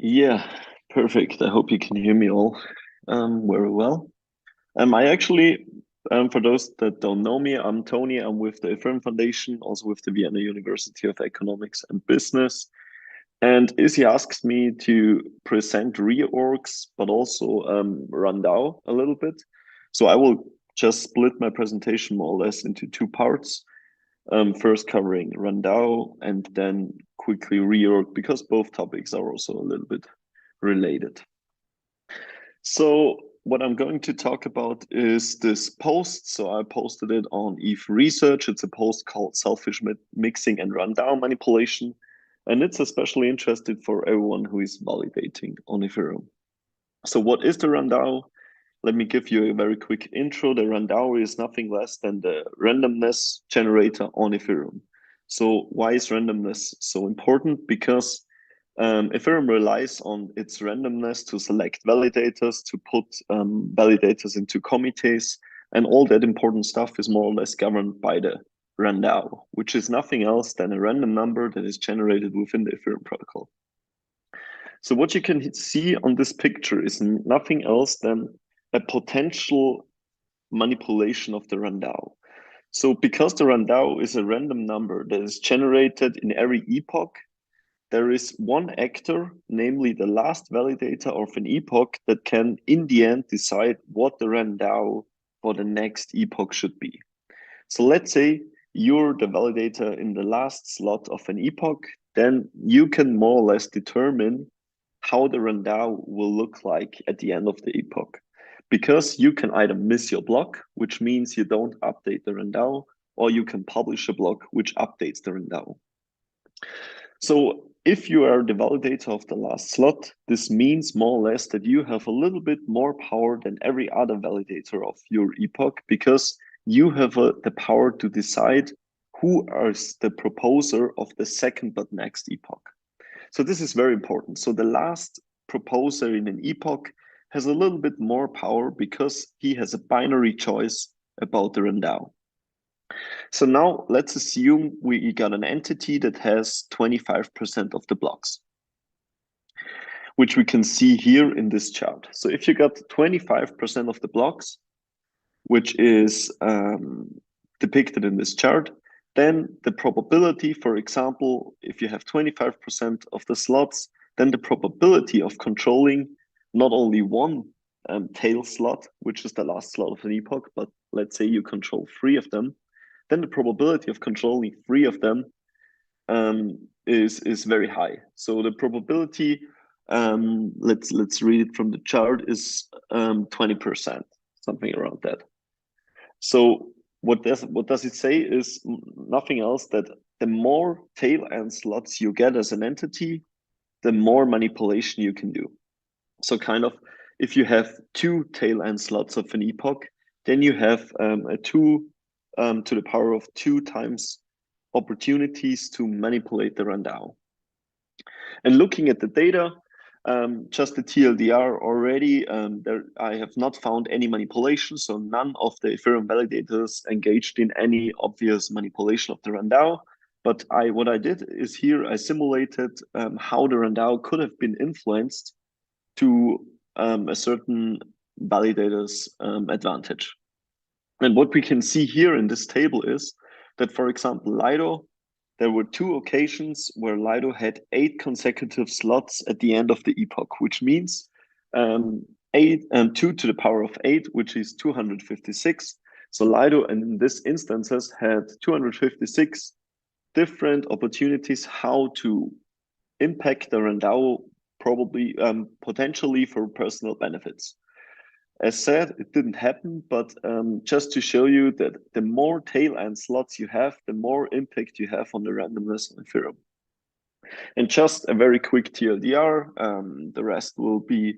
Yeah, perfect. I hope you can hear me all very well. I actually, for those that don't know me, I'm Toni. I'm with the Ethereum Foundation, also with the Vienna University of Economics and Business. And Izzy asked me to present reorgs, but also RANDAO a little bit. So I will just split my presentation more or less into two parts. First covering RANDAO and then quickly reorg because both topics are also a little bit related. So what I'm going to talk about is this post. So I posted it on ETH Research. It's a post called Selfish Mixing and RANDAO Manipulation. And it's especially interested for everyone who is validating on Ethereum. So what is the RANDAO? Let me give you a very quick intro. The RANDAO is nothing less than the randomness generator on Ethereum. So why is randomness so important? Because Ethereum relies on its randomness to select validators, to put validators into committees, and all that important stuff is more or less governed by the RANDAO, which is nothing else than a random number that is generated within the Ethereum protocol. So what you can see on this picture is nothing else than a potential manipulation of the RANDAO. So because the RANDAO is a random number that is generated in every epoch, there is one actor, namely the last validator of an epoch, that can, in the end, decide what the RANDAO for the next epoch should be. So let's say you're the validator in the last slot of an epoch, then you can more or less determine how the RANDAO will look like at the end of the epoch. Because you can either miss your block, which means you don't update the RANDAO, or you can publish a block which updates the RANDAO. So if you are the validator of the last slot, this means more or less that you have a little bit more power than every other validator of your epoch, because you have the power to decide who is the proposer of the second but next epoch. So this is very important. So the last proposer in an epoch has a little bit more power because he has a binary choice about the RANDAO. So now let's assume we got an entity that has 25% of the blocks, which we can see here in this chart. So if you got 25% of the blocks, which is depicted in this chart, then the probability, for example, if you have 25% of the slots, then the probability of controlling not only one tail slot, which is the last slot of an epoch, but let's say you control 3 of them, then the probability of controlling 3 of them is very high. So the probability, let's read it from the chart, is 20%, something around that. So what does it say is nothing else that the more tail end slots you get as an entity, the more manipulation you can do. So kind of if you have 2 tail end slots of an epoch, then you have a 2 to the power of 2 times opportunities to manipulate the RANDAO. And looking at the data, just the TLDR already, I have not found any manipulation. So none of the Ethereum validators engaged in any obvious manipulation of the RANDAO. But what I did is here I simulated how the RANDAO could have been influenced to a certain validator's advantage. And what we can see here in this table is that, for example, Lido, there were 2 occasions where Lido had 8 consecutive slots at the end of the epoch, which means 2 to the power of 8, which is 256. So Lido, in this instances, had 256 different opportunities how to impact the RANDAO, probably potentially for personal benefits. As said, it didn't happen, but just to show you that the more tail end slots you have, the more impact you have on the randomness on Ethereum. And just a very quick TLDR, the rest will be,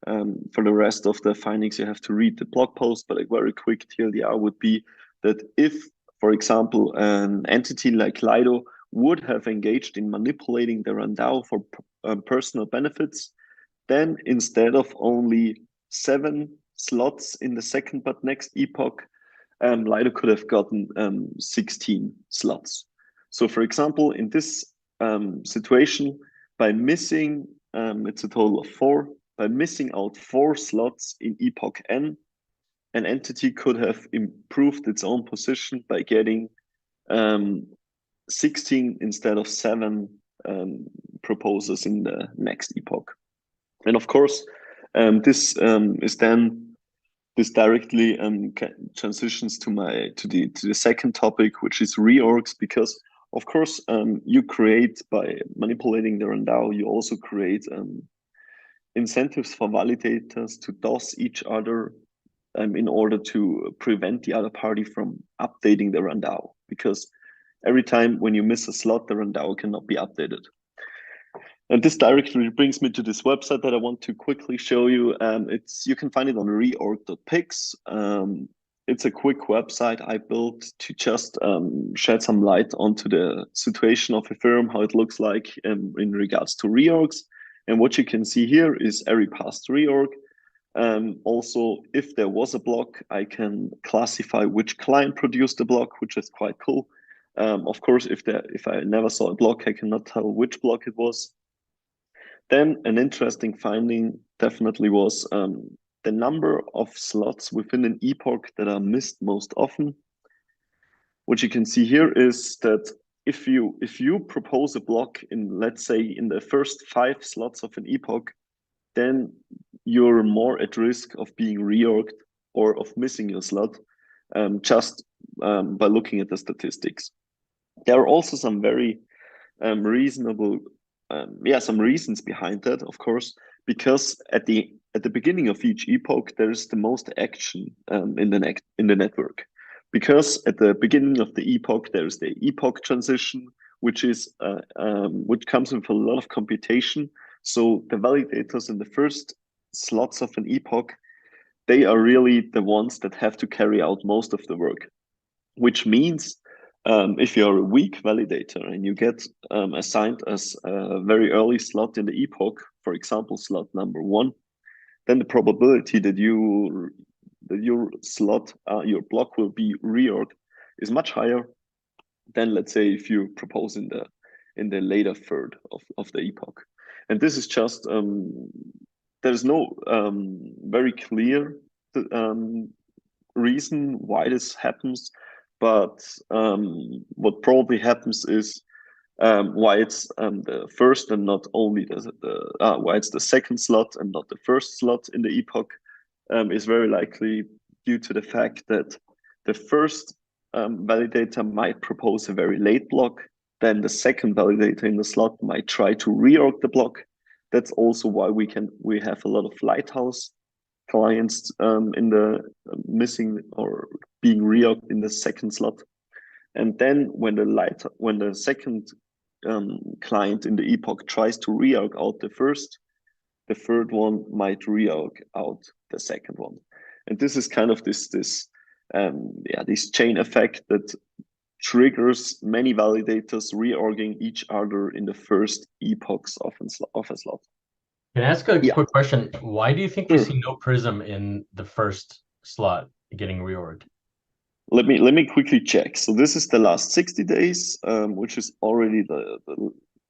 for the rest of the findings, you have to read the blog post, but a very quick TLDR would be that if, for example, an entity like Lido would have engaged in manipulating the RANDAO for personal benefits, then instead of only 7 slots in the second but next epoch, Lido could have gotten 16 slots. So for example, in this situation, by missing it's a total of 4. By missing out 4 slots in epoch n, an entity could have improved its own position by getting 16 instead of 7 proposals in the next epoch. And of course, this directly transitions to the second topic, which is reorgs, because of course you create, by manipulating the RANDAO, you also create incentives for validators to DOS each other in order to prevent the other party from updating the RANDAO, because every time when you miss a slot, the RANDAO cannot be updated. And this directly brings me to this website that I want to quickly show you. You can find it on reorg.pix. It's a quick website I built to just shed some light onto the situation of Ethereum, how it looks like in regards to reorgs. And what you can see here is every past reorg. Also, if there was a block, I can classify which client produced the block, which is quite cool. Of course, if I never saw a block, I cannot tell which block it was. Then an interesting finding definitely was the number of slots within an epoch that are missed most often. What you can see here is that if you propose a block in, let's say, in the first 5 slots of an epoch, then you're more at risk of being reorged or of missing your slot, just by looking at the statistics. There are also some very reasonable, some reasons behind that, of course, because at the beginning of each epoch, there is the most action in the network. Because at the beginning of the epoch, there's the epoch transition, which comes with a lot of computation. So the validators in the first slots of an epoch, they are really the ones that have to carry out most of the work, which means if you're a weak validator and you get assigned as a very early slot in the epoch, for example, slot number 1, then the probability that your block will be reorged is much higher than, let's say, if you propose in the later third of the epoch. And this is just there's no very clear reason why this happens, but what probably happens is why it's the first and not only why it's the second slot and not the first slot in the epoch is very likely due to the fact that the first validator might propose a very late block, then the second validator in the slot might try to reorg the block. That's also why we have a lot of lighthouse clients in the missing or being reorged in the second slot. And then when the second client in the epoch tries to reorg out the first, the third one might reorg out the second one. And this is kind of this chain effect that triggers many validators reorging each other in the first epochs of a slot. Can I ask a quick question? Why do you think we see no prism in the first slot getting reorged? Let me quickly check. So this is the last 60 days, which is already the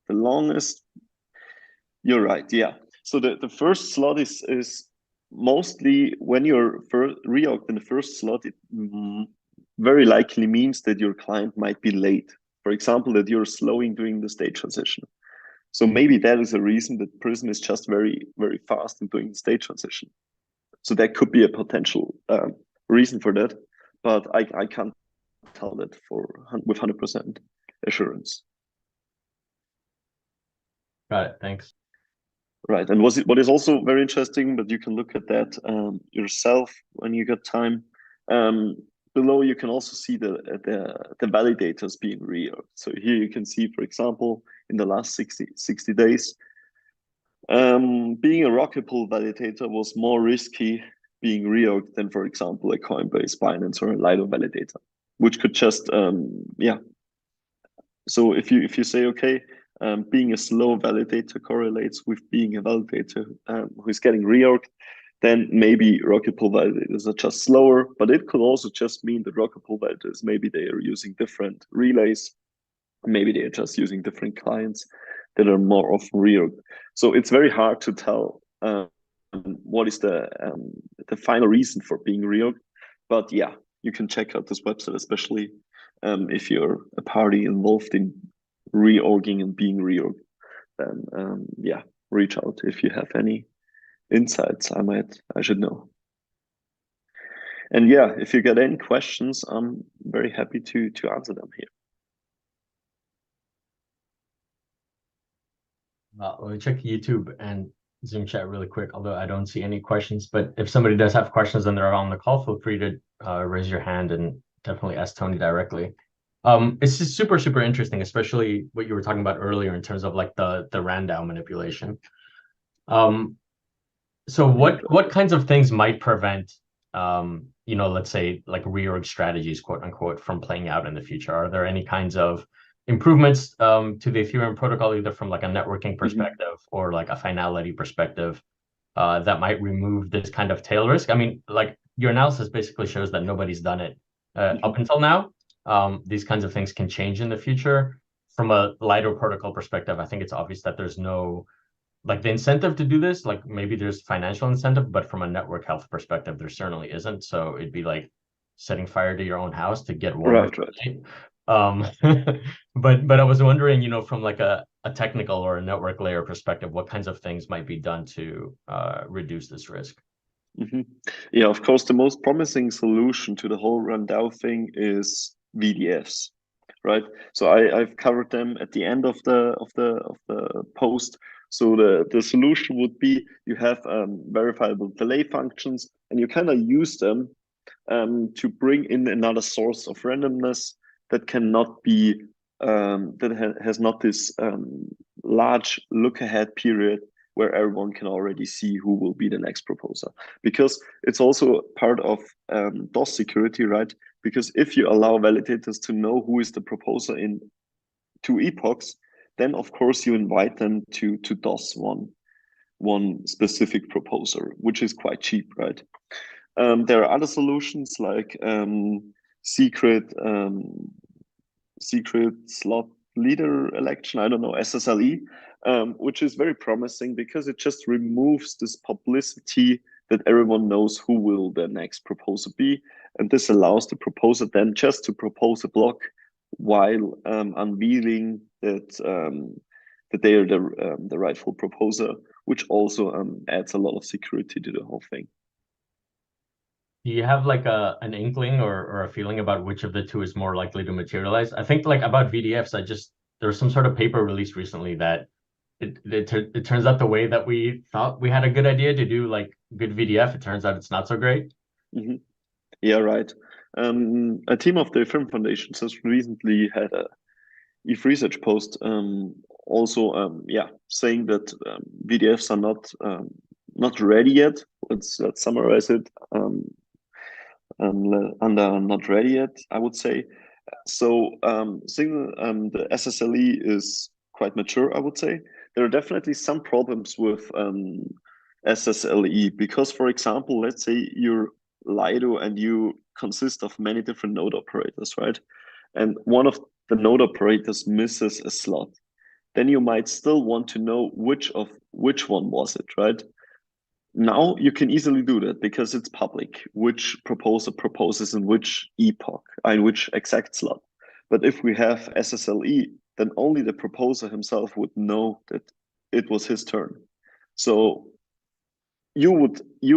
longest. You're right, yeah. So the first slot is mostly when you're reorged in the first slot, it very likely means that your client might be late. For example, that you're slowing during the state transition. So maybe that is a reason that Prism is just very, very fast in doing the state transition. So that could be a potential reason for that, but I can't tell that with 100% assurance. Got it. Thanks. Right, and what is also very interesting, but you can look at that yourself when you get time. Below, you can also see the validators being reorged. So here you can see, for example, in the last 60 days, being a Rocket Pool validator was more risky being reorged than, for example, a Coinbase, Binance, or a Lido validator, which could just So if you say, okay, being a slow validator correlates with being a validator who is getting reorged, then maybe Rocket Pool validators are just slower, but it could also just mean that Rocket Pool validators, maybe they are using different relays, maybe they are just using different clients. that are more often reorg. So it's very hard to tell what is the final reason for being reorg. But yeah, you can check out this website, especially if you're a party involved in reorging and being reorg. Then yeah, reach out if you have any insights I should know. And yeah, if you get any questions, I'm very happy to answer them here. Let me check YouTube and Zoom chat really quick, although I don't see any questions. But if somebody does have questions and they're on the call, feel free to raise your hand and definitely ask Toni directly. It's just super, super interesting, especially what you were talking about earlier in terms of like the RANDAO manipulation. So what kinds of things might prevent let's say like reorg strategies, quote unquote, from playing out in the future? Are there any kinds of improvements to the Ethereum protocol, either from like a networking perspective or like a finality perspective, that might remove this kind of tail risk? I mean, like your analysis basically shows that nobody's done it up until now. These kinds of things can change in the future. From a Lido protocol perspective, I think it's obvious that there's no like the incentive to do this. Like maybe there's financial incentive, but from a network health perspective, there certainly isn't. So it'd be like setting fire to your own house to get warmer. Right. But I was wondering, from like a technical or a network layer perspective, what kinds of things might be done to reduce this risk? Yeah, of course, the most promising solution to the whole RANDAO thing is VDFs, right? So I've covered them at the end of the post. So the solution would be you have verifiable delay functions, and you kind of use them to bring in another source of randomness that cannot be has not this large look ahead period where everyone can already see who will be the next proposer. Because it's also part of DOS security, right? Because if you allow validators to know who is the proposer in 2 epochs, then of course you invite them to DOS one specific proposer, which is quite cheap, right? There are other solutions like secret slot leader election, I don't know, SSLE, which is very promising because it just removes this publicity that everyone knows who will the next proposer be. And this allows the proposer then just to propose a block while unveiling that they are the rightful proposer, which also adds a lot of security to the whole thing. Do you have like an inkling or a feeling about which of the two is more likely to materialize? I think like about VDFs, there was some sort of paper released recently that it turns out the way that we thought we had a good idea to do like good VDF, it turns out it's not so great. Yeah, right. A team of the Ethereum Foundation just recently had a ETH research post saying that VDFs are not ready yet. Let's summarize it. Under not ready yet, I would say. So the SSLE is quite mature, I would say. There are definitely some problems with SSLE because, for example, let's say you're Lido and you consist of many different node operators, right? And one of the node operators misses a slot. Then you might still want to know which one was it, right? Now you can easily do that because it's public, which proposer proposes in which epoch, in which exact slot. But if we have SSLE, then only the proposer himself would know that it was his turn. So you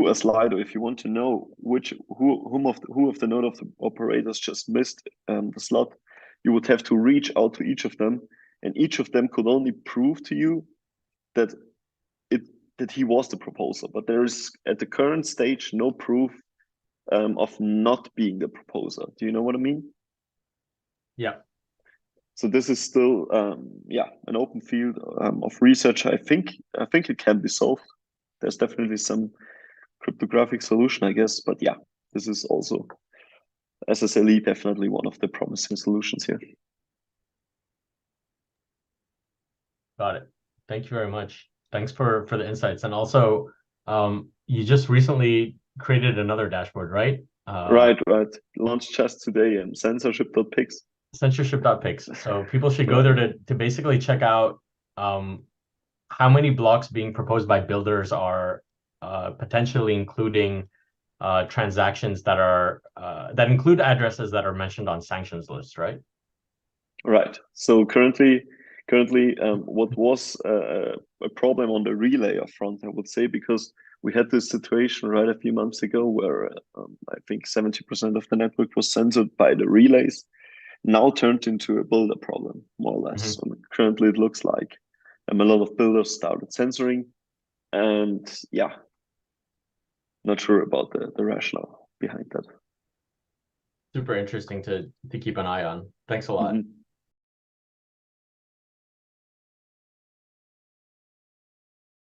as Lido, if you want to know who of the node of the operators just missed the slot, you would have to reach out to each of them, and each of them could only prove to you that he was the proposer, but there is at the current stage no proof of not being the proposer. Do you know what I mean? Yeah. So this is still an open field of research. I think it can be solved. There's definitely some cryptographic solution, I guess, but yeah, this is also SSLE definitely one of the promising solutions here. Got it. Thank you very much. Thanks for the insights. And also, you just recently created another dashboard, right? Right. Launched just today, censorship.pix. Censorship.pix. So people should go there to basically check out how many blocks being proposed by builders are potentially including transactions that are that include addresses that are mentioned on sanctions lists, right? Right. So currently, what was a problem on the relay front, I would say, because we had this situation right a few months ago where I think 70% of the network was censored by the relays, now turned into a builder problem, more or less. And currently, it looks like a lot of builders started censoring, and yeah, not sure about the rationale behind that. Super interesting to keep an eye on. Thanks a lot.